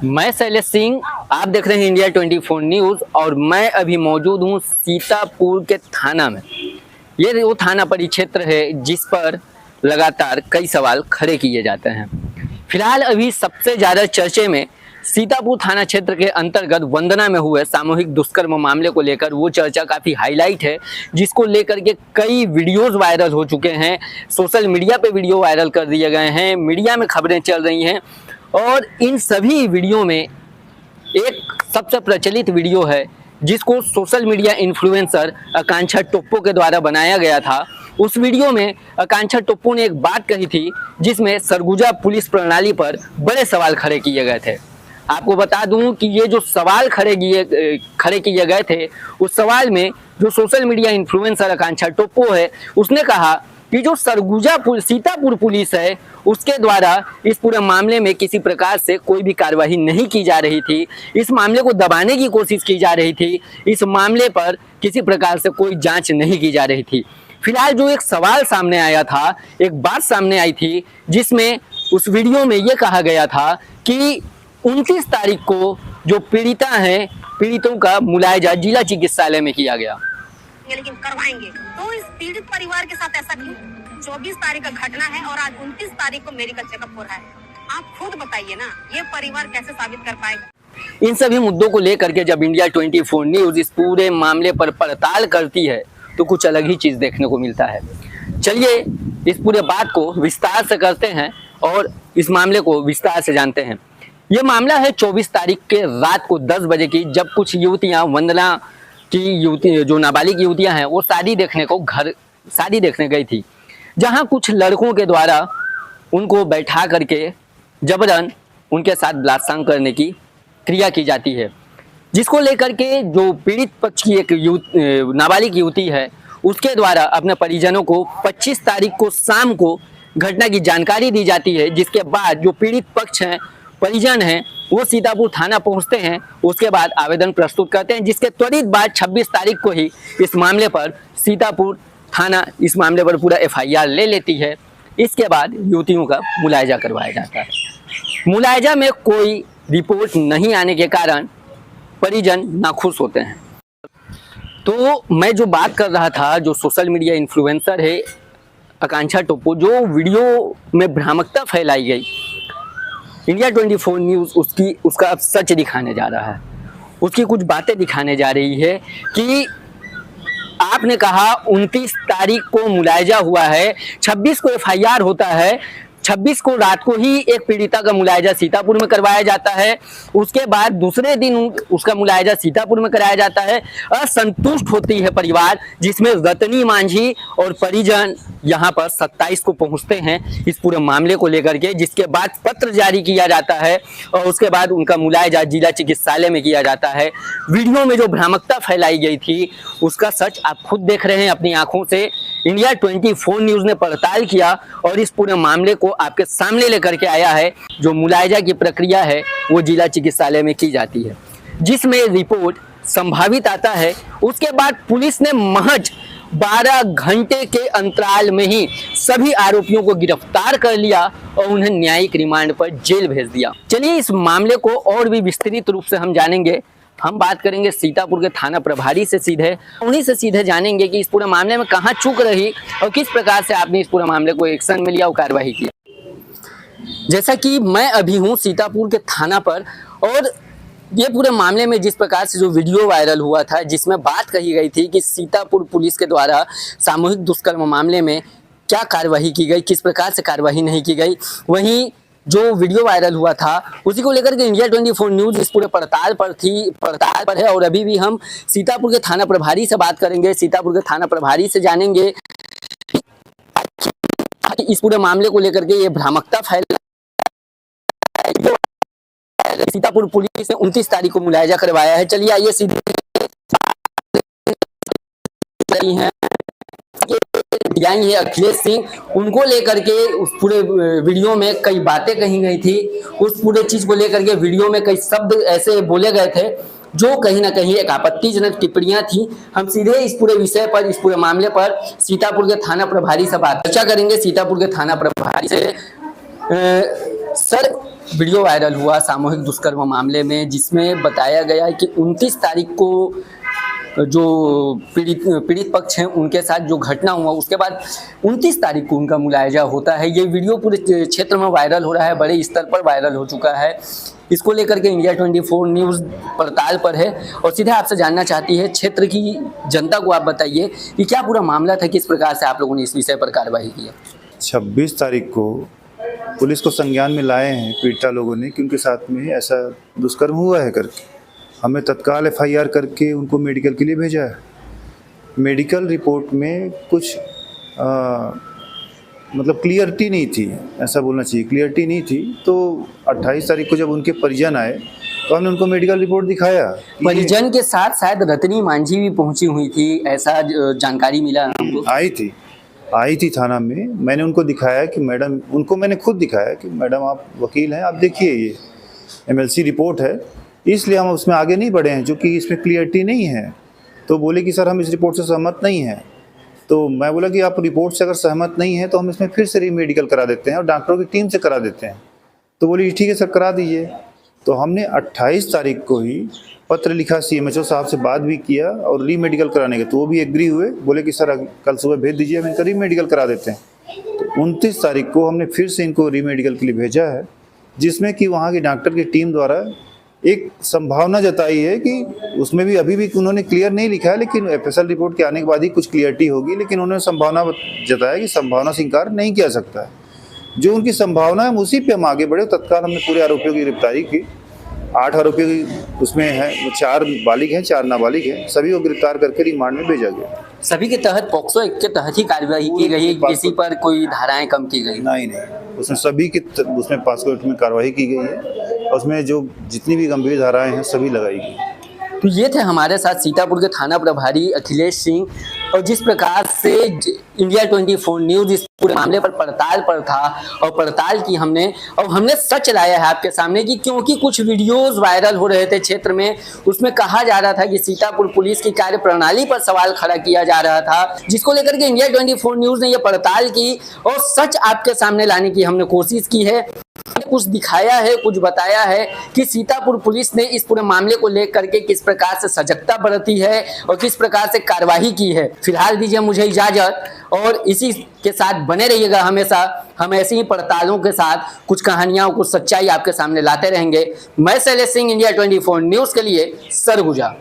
मैं शैलेश सिंह, आप देख रहे हैं इंडिया 24 न्यूज और मैं अभी मौजूद हूं सीतापुर के थाना में। ये वो थाना परिक्षेत्र है जिस पर लगातार कई सवाल खड़े किए जाते हैं। फिलहाल अभी सबसे ज्यादा चर्चे में सीतापुर थाना क्षेत्र के अंतर्गत वंदना में हुए सामूहिक दुष्कर्म मामले को लेकर वो चर्चा काफी हाईलाइट है, जिसको लेकर के कई वीडियोस वायरल हो चुके हैं। सोशल मीडिया पे वीडियो वायरल कर दिए गए हैं, मीडिया में खबरें चल रही हैं और इन सभी वीडियो में एक सबसे प्रचलित वीडियो है जिसको सोशल मीडिया इन्फ्लुएंसर आकांक्षा टोप्पो के द्वारा बनाया गया था। उस वीडियो में आकांक्षा टोप्पो ने एक बात कही थी जिसमें सरगुजा पुलिस प्रणाली पर बड़े सवाल खड़े किए गए थे। आपको बता दूं कि ये जो सवाल खड़े किए गए थे, उस सवाल में जो सोशल मीडिया इन्फ्लुएंसर आकांक्षा टोप्पो है, उसने कहा कि जो सरगुजा सीतापुर पुलिस है उसके द्वारा इस पूरे मामले में किसी प्रकार से कोई भी कार्रवाई नहीं की जा रही थी। इस मामले को दबाने की कोशिश की जा रही थी। इस मामले पर किसी प्रकार से कोई जांच नहीं की जा रही थी। फिलहाल जो एक सवाल सामने आया था, एक बात सामने आई थी जिसमें उस वीडियो में ये कहा गया था कि 29 तारीख को जो पीड़िता हैं, पीड़ितों का मुलायजा जिला चिकित्सालय में किया गया, लेकिन करवाएंगे। तो इस पीड़ित परिवार के साथ ऐसा क्यों? 24 तारीख का घटना है और आज 29 तारीख को मेडिकल चेकअप हो रहा है। आप खुद बताइए ना, ये परिवार कैसे साबित कर पाएगा? इन सभी मुद्दों को लेकर के जब इंडिया 24 न्यूज इस पूरे मामले पर पड़ताल करती है तो कुछ अलग ही चीज देखने को मिलता है। चलिए इस पूरे बात को विस्तार से करते हैं और इस मामले को विस्तार से जानते हैं। ये मामला है 24 तारीख के रात को 10 बजे की, जब कुछ युवतियां वंदना की युवती जो नाबालिग युवतियां हैं वो शादी देखने गई थी, जहां कुछ लड़कों के द्वारा उनको बैठा करके जबरन उनके साथ बलात्कार करने की क्रिया की जाती है, जिसको लेकर के जो पीड़ित पक्ष की एक नाबालिग युवती है उसके द्वारा अपने परिजनों को 25 तारीख को शाम को घटना की जानकारी दी जाती है। जिसके बाद जो पीड़ित पक्ष हैं, परिजन हैं, वो सीतापुर थाना पहुंचते हैं। उसके बाद आवेदन प्रस्तुत करते हैं, जिसके त्वरित बाद 26 तारीख को ही इस मामले पर सीतापुर थाना इस मामले पर पूरा FIR ले लेती है। इसके बाद युवतियों का मुलायजा करवाया जाता है। मुलायजा में कोई रिपोर्ट नहीं आने के कारण परिजन नाखुश होते हैं। तो मैं जो बात कर रहा था, जो सोशल मीडिया इन्फ्लुएंसर है आकांक्षा टोप्पो, जो वीडियो में भ्रामकता फैलाई गई, इंडिया 24 न्यूज उसका अब सच दिखाने जा रहा है। उसकी कुछ बातें दिखाने जा रही है कि आपने कहा 29 तारीख को मुलायजा हुआ है, 26 को FIR होता है, 26 को रात को ही एक पीड़िता का मुलायजा सीतापुर में करवाया जाता है। उसके बाद दूसरे दिन उसका मुलायजा सीतापुर में कराया जाता है। असंतुष्ट होती है परिवार, जिसमें रतनी मांझी और परिजन यहाँ पर 27 को पहुंचते हैं इस पूरे मामले को लेकर के, जिसके बाद पत्र जारी किया जाता है और उसके बाद उनका मुलायजा जिला चिकित्सालय में किया जाता है। वीडियो में जो भ्रामकता फैलाई गई थी उसका सच आप खुद देख रहे हैं अपनी आंखों से। इंडिया 24 न्यूज ने पड़ताल किया और इस पूरे मामले को आपके सामने लेकर के आया है। जो मुलायजा की प्रक्रिया है वो जिला चिकित्सालय में की जाती है, जिसमें रिपोर्ट संभावित आता है। उसके बाद पुलिस ने महज 12 घंटे के अंतराल में ही सभी आरोपियों को गिरफ्तार कर लिया और उन्हें न्यायिक रिमांड पर जेल भेज दिया। चलिए इस मामले को और भी विस्तृत रूप से हम जानेंगे। हम बात करेंगे सीतापुर के थाना प्रभारी से सीधे, उन्हीं से सीधे जानेंगे कि इस पूरे मामले में कहाँ चूक रही और किस प्रकार से आपने इस पूरे मामले को एक्शन में लिया और कार्रवाई की। जैसा कि मैं अभी हूँ सीतापुर के थाना पर और ये पूरे मामले में जिस प्रकार से जो वीडियो वायरल हुआ था, जिसमें बात कही गई थी कि सीतापुर पुलिस के द्वारा सामूहिक दुष्कर्म मामले में क्या कार्रवाई की गई, किस प्रकार से कार्रवाई नहीं की गई, वहीं जो वीडियो वायरल हुआ था उसी को लेकर के इंडिया 24 न्यूज इस पूरे पड़ताल पर है। और अभी भी हम सीतापुर के थाना प्रभारी से बात करेंगे, सीतापुर के थाना प्रभारी से जानेंगे कि इस पूरे मामले को लेकर के ये भ्रामकता फैला। सीतापुर पुलिस ने 29 तारीख को मुलायजा करवाया है। चलिए आइए सीधे हैं है अखिलेश सिंह, उनको लेकर के उस पूरे वीडियो में कई बातें कही गई थी। उस पूरे चीज को लेकर के वीडियो में कई शब्द ऐसे बोले गए थे जो कहीं ना कहीं एक आपत्तिजनक टिप्पणियां थी। हम सीधे इस पूरे विषय पर, इस पूरे मामले पर सीतापुर के थाना प्रभारी से बात चर्चा करेंगे। सीतापुर के थाना प्रभारी से सर, वीडियो वायरल हुआ सामूहिक दुष्कर्म मामले में, जिसमें बताया गया है कि 29 तारीख को जो पीड़ित पक्ष हैं उनके साथ जो घटना हुआ, उसके बाद 29 तारीख को उनका मुलायजा होता है। ये वीडियो पूरे क्षेत्र में वायरल हो रहा है, बड़े स्तर पर वायरल हो चुका है। इसको लेकर के इंडिया 24 न्यूज़ पड़ताल पर है और सीधे आपसे जानना चाहती है, क्षेत्र की जनता को आप बताइए कि क्या पूरा मामला था, किस प्रकार से आप लोगों ने इस विषय पर कार्रवाई की है। 26 तारीख को पुलिस को संज्ञान में लाए हैं पीड़िता लोगों ने कि उनके साथ में ऐसा दुष्कर्म हुआ है करके। हमें तत्काल एफआईआर करके उनको मेडिकल के लिए भेजा है। मेडिकल रिपोर्ट में कुछ मतलब क्लियरिटी नहीं थी, ऐसा बोलना चाहिए, क्लियरिटी नहीं थी। तो 28 तारीख को जब उनके परिजन आए तो हमने उनको मेडिकल रिपोर्ट दिखाया। परिजन के साथ शायद रतनी मांझी भी पहुंची हुई थी, ऐसा जानकारी मिला हमको। आई थी थाना में। मैंने उनको दिखाया कि मैडम, उनको मैंने खुद दिखाया कि मैडम आप वकील हैं, आप देखिए ये एमएलसी रिपोर्ट है, इसलिए हम उसमें आगे नहीं बढ़े हैं, जो कि इसमें क्लियरिटी नहीं है। तो बोले कि सर हम इस रिपोर्ट से सहमत नहीं हैं। तो मैं बोला कि आप रिपोर्ट से अगर सहमत नहीं है तो हम इसमें फिर से रीमेडिकल करा देते हैं और डॉक्टरों की टीम से करा देते हैं। तो बोली ठीक है सर, करा दीजिए। तो हमने 28 तारीख को ही पत्र लिखा, सीएमएचओ साहब से बात भी किया और रीमेडिकल कराने के, तो वो भी एग्री हुए, बोले कि सर कल सुबह भेज दीजिए, हम इनका रीमेडिकल करा देते हैं। तो 29 तारीख को हमने फिर से इनको रीमेडिकल के लिए भेजा है, जिसमें कि वहाँ की डॉक्टर की टीम द्वारा एक संभावना जताई है कि उसमें भी अभी भी उन्होंने क्लियर नहीं लिखा है, लेकिन एफएसएल रिपोर्ट के आने के बाद ही कुछ क्लियरिटी होगी, लेकिन उन्होंने संभावना जताया कि संभावना से इंकार नहीं किया सकता है। जो उनकी संभावना है उसी पे हम आगे बढ़े। तत्काल हमने पूरे आरोपियों की गिरफ्तारी की। 8 आरोपी उसमें हैं, 4 बालिग हैं, 4 नाबालिग हैं। सभी को गिरफ्तार करके रिमांड में भेजा गया। सभी के तहत पॉक्सो एक्ट के तहत ही कार्रवाई की गई, किसी पर कोई धाराएं कम की गई? नहीं, उसमें सभी की उसमें पॉक्सो एक्ट में कार्रवाई की गई है। उसमें जो जितनी भी गंभीर धाराएं हैं सभी लगाई गई। तो ये थे हमारे साथ सीतापुर के थाना प्रभारी अखिलेश सिंह, और जिस प्रकार से इंडिया 24 न्यूज़ इस पूरे मामले पर पड़ताल पर था और पड़ताल की हमने, और हमने सच लाया है आपके सामने कि क्योंकि कुछ वीडियोस वायरल हो रहे थे क्षेत्र में, उसमें कहा जा रहा था कि सीतापुर पुलिस की कार्य प्रणाली पर सवाल खड़ा किया जा रहा था, जिसको लेकर के इंडिया 24 न्यूज़ ने यह पड़ताल की और सच आपके सामने लाने की हमने कोशिश की है। कुछ दिखाया है, कुछ बताया है कि सीतापुर पुलिस ने इस पूरे मामले को लेकर के किस प्रकार से सजगता बरती है और किस प्रकार से कार्यवाही की है। फिलहाल दीजिए मुझे इजाजत, और इसी के साथ बने रहिएगा हमेशा। हम ऐसी ही पड़तालों के साथ कुछ कहानियां, कुछ सच्चाई आपके सामने लाते रहेंगे। मैं शैलेश सिंह, इंडिया 24 न्यूज़ के लिए सरगुजा।